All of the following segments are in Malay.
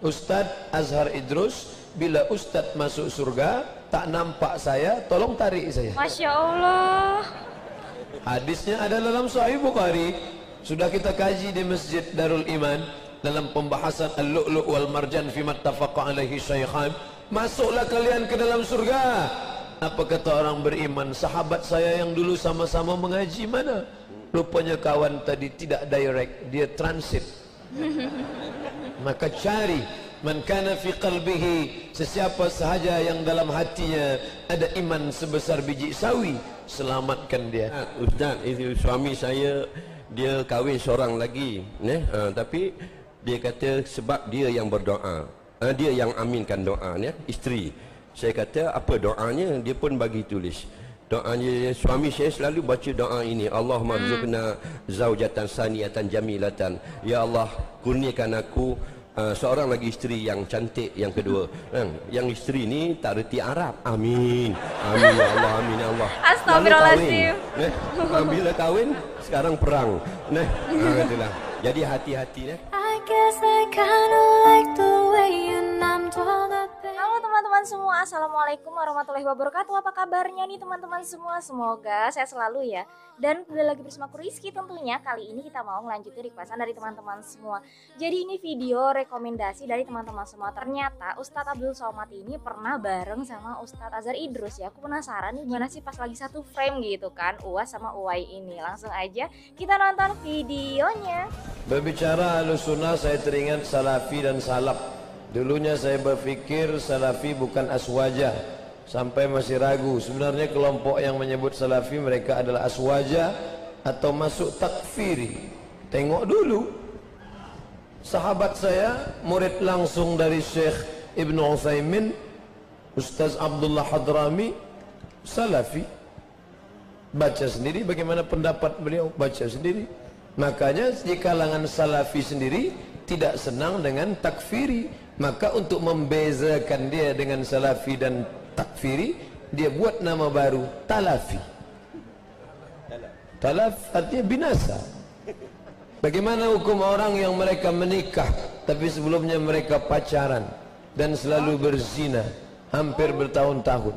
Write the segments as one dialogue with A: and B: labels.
A: Ustadz Azhar Idrus, bila Ustadz masuk surga tak nampak saya, tolong tarik saya.
B: Masya Allah.
A: Hadisnya ada dalam Sahih Bukhari, sudah kita kaji di Masjid Darul Iman dalam pembahasan Al-Lu'lu' wal Marjan fi mattafaqa alaihi syaikhan. Masuklah kalian ke dalam surga. Apa kata orang beriman? Sahabat saya yang dulu sama-sama mengaji mana? Rupanya kawan tadi tidak direct, dia transit. Maka cari man kana fi qalbihi, sesiapa sahaja yang dalam hatinya ada iman sebesar biji sawi, selamatkan dia.
C: Ustaz, itu suami saya, dia kahwin seorang lagi, tapi dia kata sebab dia yang berdoa, dia yang aminkan doa, isteri. Saya kata apa doanya? Dia pun bagi tulis doanya. Suami saya selalu baca doa ini, Allahumma rzuqna zaujatan saniyatan jamilatan. Ya Allah, kurniakan aku seorang lagi isteri yang cantik yang kedua. Yang isteri ni tak reti Arab. Amin. Amin ya Allah, amin ya Allah.
B: Astagfirullahaladzim.
C: Bila kahwin, sekarang perang. Itulah. Jadi hati-hati.
B: Halo teman-teman semua, assalamualaikum warahmatullahi wabarakatuh. Apa kabarnya nih teman-teman semua? Semoga saya selalu ya. Dan kembali lagi bersama aku Rizky tentunya. Kali ini kita mau melanjutkan requestan dari teman-teman semua. Jadi ini video rekomendasi dari teman-teman semua. Ternyata Ustadz Abdul Somad ini pernah bareng sama Ustadz Azhar Idrus ya. Aku penasaran nih gimana sih pas lagi satu frame gitu kan, Uwas sama Uwai ini. Langsung aja kita nonton videonya.
A: Berbicara Ahlussunnah, saya teringat Salafi dan Salaf. Dulunya saya berpikir Salafi bukan aswajah, sampai masih ragu. Sebenarnya kelompok yang menyebut Salafi mereka adalah aswajah atau masuk takfiri. Tengok dulu, sahabat saya, murid langsung dari Syekh Ibn Utsaimin, Ustaz Abdullah Hadrami, Salafi. Baca sendiri bagaimana pendapat beliau, baca sendiri. Makanya di kalangan Salafi sendiri tidak senang dengan takfiri. Maka untuk membezakan dia dengan Salafi dan takfiri, dia buat nama baru, Talafi. Talaf artinya binasa. Bagaimana hukum orang yang mereka menikah tapi sebelumnya mereka pacaran dan selalu berzina hampir bertahun-tahun?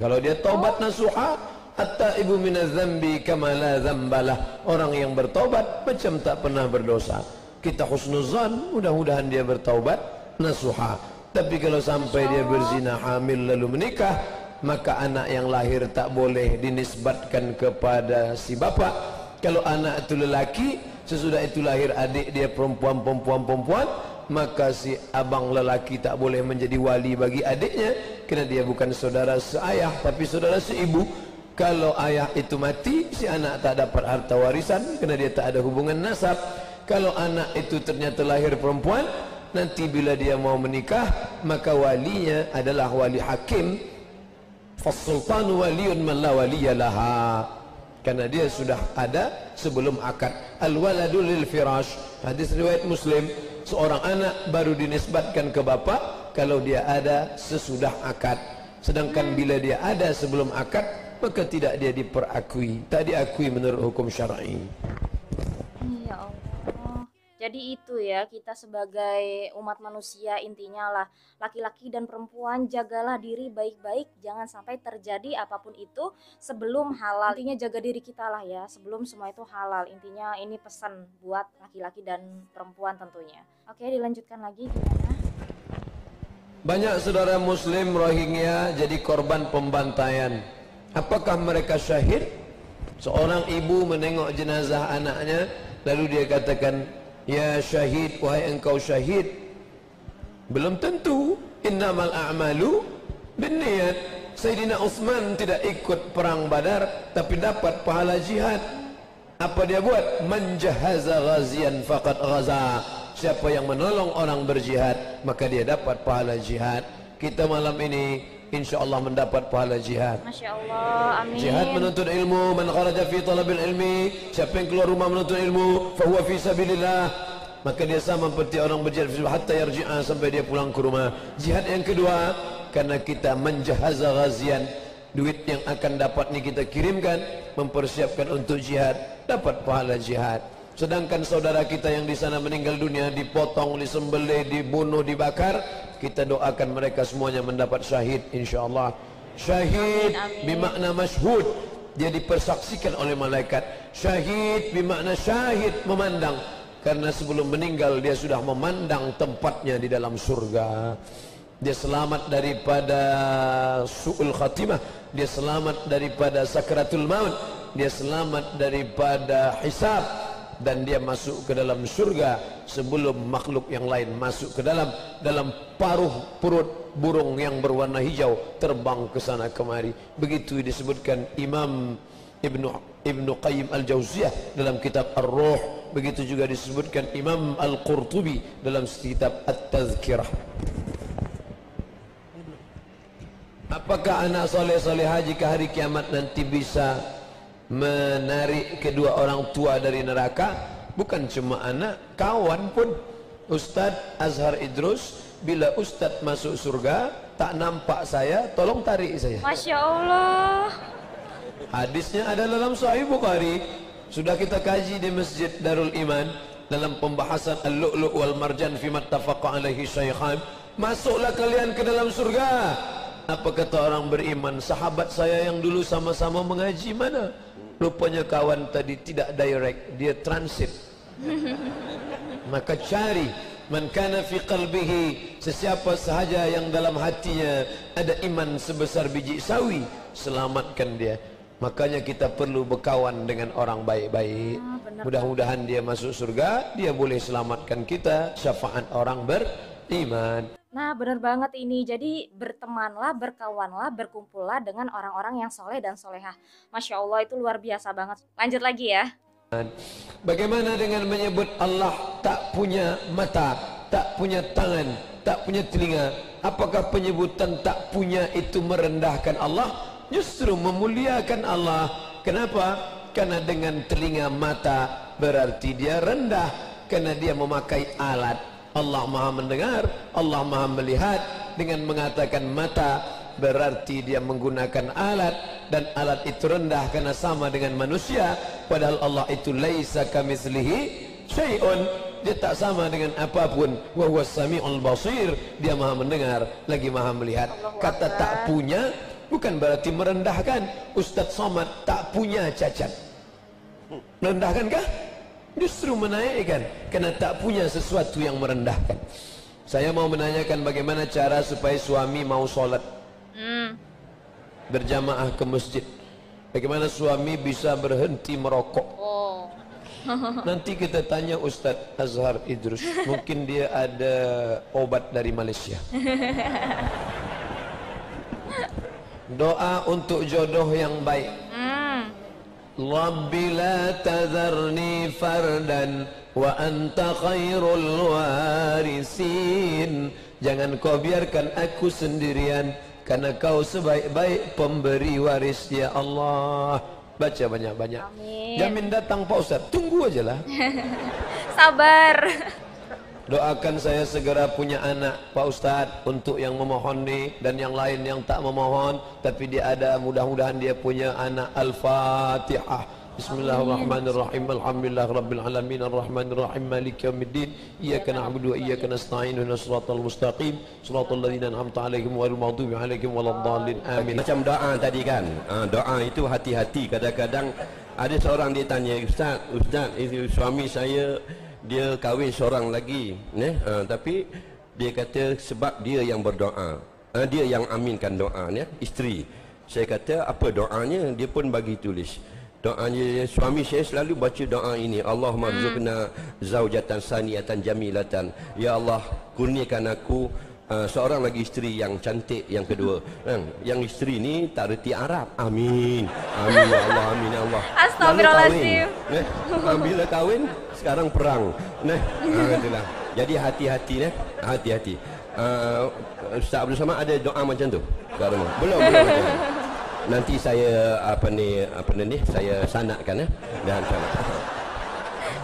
A: Kalau dia taubat nasuha, at-taibu minadz dzambi kama la dzambalah. Orang yang bertaubat macam tak pernah berdosa. Kita husnuzan, mudah-mudahan dia bertaubat nasuha. Tapi kalau sampai dia berzina, hamil lalu menikah, maka anak yang lahir tak boleh dinisbatkan kepada si bapa. Kalau anak itu lelaki, sesudah itu lahir adik dia perempuan, maka si abang lelaki tak boleh menjadi wali bagi adiknya, kerana dia bukan saudara seayah tapi saudara seibu. Kalau ayah itu mati, si anak tak dapat harta warisan kerana dia tak ada hubungan nasab. Kalau anak itu ternyata lahir perempuan, nanti bila dia mau menikah, maka walinya adalah wali hakim. Fas-sultanu waliyun man la waliya laha. Karena dia sudah ada sebelum akad. Al-waladu lil firash. Hadis riwayat Muslim, seorang anak baru dinisbatkan ke bapa kalau dia ada sesudah akad. Sedangkan bila dia ada sebelum akad, maka tidak dia diperakui, tak diakui menurut hukum syar'i.
B: Ya Allah. Jadi itu ya, kita sebagai umat manusia intinya lah, laki-laki dan perempuan jagalah diri baik-baik, jangan sampai terjadi apapun itu sebelum halal. Intinya jaga diri kita lah ya, sebelum semua itu halal. Intinya ini pesan buat laki-laki dan perempuan tentunya. Oke, dilanjutkan lagi gimana?
A: Banyak saudara muslim Rohingya jadi korban pembantaian. Apakah mereka syahid? Seorang ibu menengok jenazah anaknya, lalu dia katakan, ya syahid, wahai engkau syahid. Belum tentu. Innamal a'malu binniyat. Sayyidina Utsman tidak ikut perang Badar tapi dapat pahala jihad. Apa dia buat? Man jahaza ghaziyan faqad ghaza. Siapa yang menolong orang berjihad, maka dia dapat pahala jihad. Kita malam ini insyaallah mendapat pahala jihad.
B: Masya Allah, amin.
A: Jihad menuntut ilmu, man kharaja fi talabil ilmi, siapa yang keluar rumah menuntut ilmu, fahuwa fi sabilillah, maka dia sama seperti orang berjihad hatta yarji'a, sampai dia pulang ke rumah. Jihad yang kedua, karena kita menjahaza ghazian, duit yang akan dapat ni kita kirimkan, mempersiapkan untuk jihad, dapat pahala jihad. Sedangkan saudara kita yang di sana meninggal dunia, dipotong, disembelih, dibunuh, dibakar, kita doakan mereka semuanya mendapat syahid insyaallah. Syahid bermakna masyhud, dia dipersaksikan oleh malaikat. Syahid bermakna syahid, memandang, karena sebelum meninggal dia sudah memandang tempatnya di dalam surga. Dia selamat daripada su'ul khatimah, dia selamat daripada sakratul maut, dia selamat daripada hisab, dan dia masuk ke dalam surga sebelum makhluk yang lain masuk ke dalam paruh perut burung yang berwarna hijau terbang ke sana kemari. Begitu disebutkan Imam Ibnu Qayyim Al-Jauziyah dalam kitab Ar-Ruh. Begitu juga disebutkan Imam Al-Qurtubi dalam kitab At-Tazkirah. Apakah anak soleh-solehah jika hari kiamat nanti bisa menarik kedua orang tua dari neraka? Bukan cuma anak, kawan pun. Ustadz Azhar Idrus, bila Ustadz masuk surga tak nampak saya, tolong tarik saya.
B: Masya Allah.
A: Hadisnya ada dalam Sahih Bukhari, sudah kita kaji di Masjid Darul Iman dalam pembahasan Al-Lu'lu' wal Marjan fi mattafaqa alaihi syaikhan. Masuklah kalian ke dalam surga. Apa kata orang beriman? Sahabat saya yang dulu sama-sama mengaji mana? Rupanya kawan tadi tidak direct, dia transit. Maka cari man kana fi qalbihi, sesiapa sahaja yang dalam hatinya ada iman sebesar biji sawi, selamatkan dia. Makanya kita perlu berkawan dengan orang baik-baik. Mudah-mudahan dia masuk surga, dia boleh selamatkan kita, syafaat orang beriman.
B: Nah, benar banget ini. Jadi bertemanlah, berkawanlah, berkumpullah dengan orang-orang yang soleh dan solehah. Masya Allah, itu luar biasa banget. Lanjut lagi ya.
A: Bagaimana dengan menyebut Allah tak punya mata, tak punya tangan, tak punya telinga? Apakah penyebutan tak punya itu merendahkan Allah? Justru memuliakan Allah. Kenapa? Karena dengan telinga, mata berarti dia rendah, karena dia memakai alat. Allah maha mendengar, Allah maha melihat. Dengan mengatakan mata berarti dia menggunakan alat, dan alat itu rendah karena sama dengan manusia. Padahal Allah itu laisa kamitslihi syai'un, dia tak sama dengan apapun. Wa huwas samiul basir, dia maha mendengar lagi maha melihat. Kata tak punya bukan berarti merendahkan. Ustaz Somad tak punya cacat, merendahkankah? Justru menaikkan, karena tak punya sesuatu yang merendahkan. Saya mau menanyakan bagaimana cara supaya suami mau sholat berjamaah ke masjid. Bagaimana suami bisa berhenti merokok? Nanti kita tanya Ustadz Azhar Idrus, mungkin dia ada obat dari Malaysia. Doa untuk jodoh yang baik. Rabbi la tadharni fardan wa anta khairul warisin. Jangan kau biarkan aku sendirian, karena kau sebaik-baik pemberi waris ya Allah. Baca banyak-banyak. Jamin datang Pak Ustaz. Tunggu aja lah.
B: Sabar.
A: Doakan saya segera punya anak Pak Ustadz. Untuk yang memohon nih dan yang lain yang tak memohon tapi dia ada, mudah-mudahan dia punya anak. Al-Fatihah. Bismillahirrahmanirrahim. Alhamdulillah Rabbil Alamin. Ar-Rahmanirrahim. Maliki yawmiddin. Iyaka na'budu wa iyaka nasta'in. Ihdinas siratal mustaqim. Siratal ladzina an'amta 'alaihim ghairil maghdubi 'alaihim waladdallin. Amin.
C: Macam doa tadi kan. Doa itu hati-hati. Kadang-kadang ada seorang dia tanya, Ustaz, itu suami saya dia kahwin seorang lagi, tapi dia kata sebab dia yang berdoa, dia yang aminkan doa, isteri. Saya kata apa doanya? Dia pun bagi tulis doanya. Suami saya selalu baca doa ini, Allahumma rzuqna zaujatan saniyatan jamilatan. Ya Allah, kurniakan aku seorang lagi isteri yang cantik yang kedua. Yang isteri ni tak reti Arab. Amin. Amin ya Allah, amin ya Allah.
B: Astagfirullahaladzim.
C: Bila kahwin sekarang perang. Itulah. Jadi hati-hati hati-hati. Ustaz Abdul Samad ada doa macam tu? Belum. Nanti saya apa ni saya sanadkan dan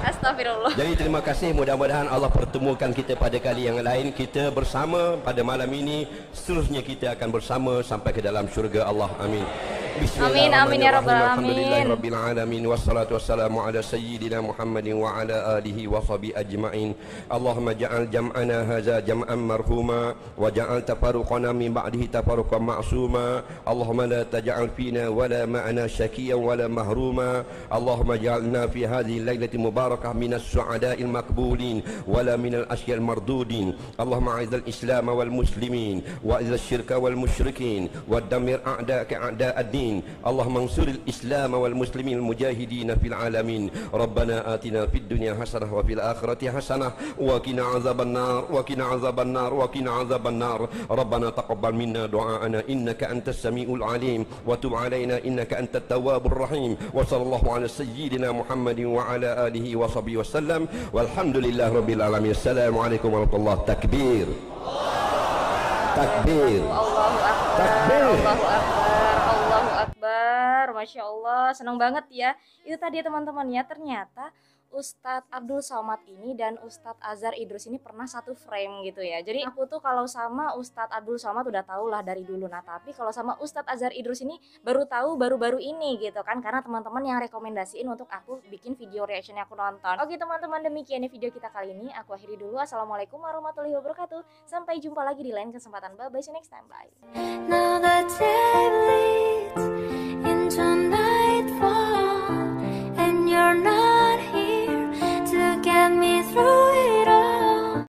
B: Astagfirullah.
C: Jadi terima kasih, mudah-mudahan Allah pertemukan kita pada kali yang lain. Kita bersama pada malam ini, seterusnya kita akan bersama sampai ke dalam syurga Allah. Amin.
B: Amin ya rabbal
C: Alhamdulillahi
B: alamin.
C: rabbil alamin wassalatu wassalamu ala sayyidina Muhammadin wa ala alihi wa sahbihi ajma'in. Allahumma ja'al jam'ana hadza jam'an marhuma wa ja'al tafarruqana min ba'dihi tafarruqan ma'suma. Allahumma la taj'al fina wala ma'ana syakiyan wala mahruma. Allahumma ja'alna fi hadhihi al-lailati mubarakah minas su'ada'il maqbulin wala minal asyal mardudin. Allahumma a'izz al-islam wal muslimin wa a'izz asy-syirka wal musyrikin wa dammir a'da'aka a'da' ad-din. Allahumma ansuril islam wal muslimin al mujahidin fil alamin. Rabbana atina fid dunya hasanah wa fil akhirati hasanah wa qina azabannar wa qina azabannar wa qina azabannar. Rabbana taqabbal minna du'aana innaka antas samiul alim wa tub alaina innaka antat tawwabur rahim. Wa sallallahu ala sayyidina Muhammadin wa ala alihi wa sahbihi wasallam. Walhamdulillahi rabbil alamin. Assalamualaikum warahmatullahi takbir. Takbir.
B: Allahu akbar.
C: Takbir.
B: Allahu akbar. Allahu akbar. Masya Allah, senang banget ya. Itu tadi teman-teman ya, ternyata Ustadz Abdul Somad ini dan Ustadz Azhar Idrus ini pernah satu frame gitu ya. Jadi aku tuh kalau sama Ustadz Abdul Somad udah tau lah dari dulu. Nah tapi kalau sama Ustadz Azhar Idrus ini baru tahu baru-baru ini gitu kan. Karena teman-teman yang rekomendasiin untuk aku bikin video reaction yang aku nonton. Oke teman-teman, demikian video kita kali ini. Aku akhiri dulu. Assalamualaikum warahmatullahi wabarakatuh. Sampai jumpa lagi di lain kesempatan. Bye bye, see you next time. Bye.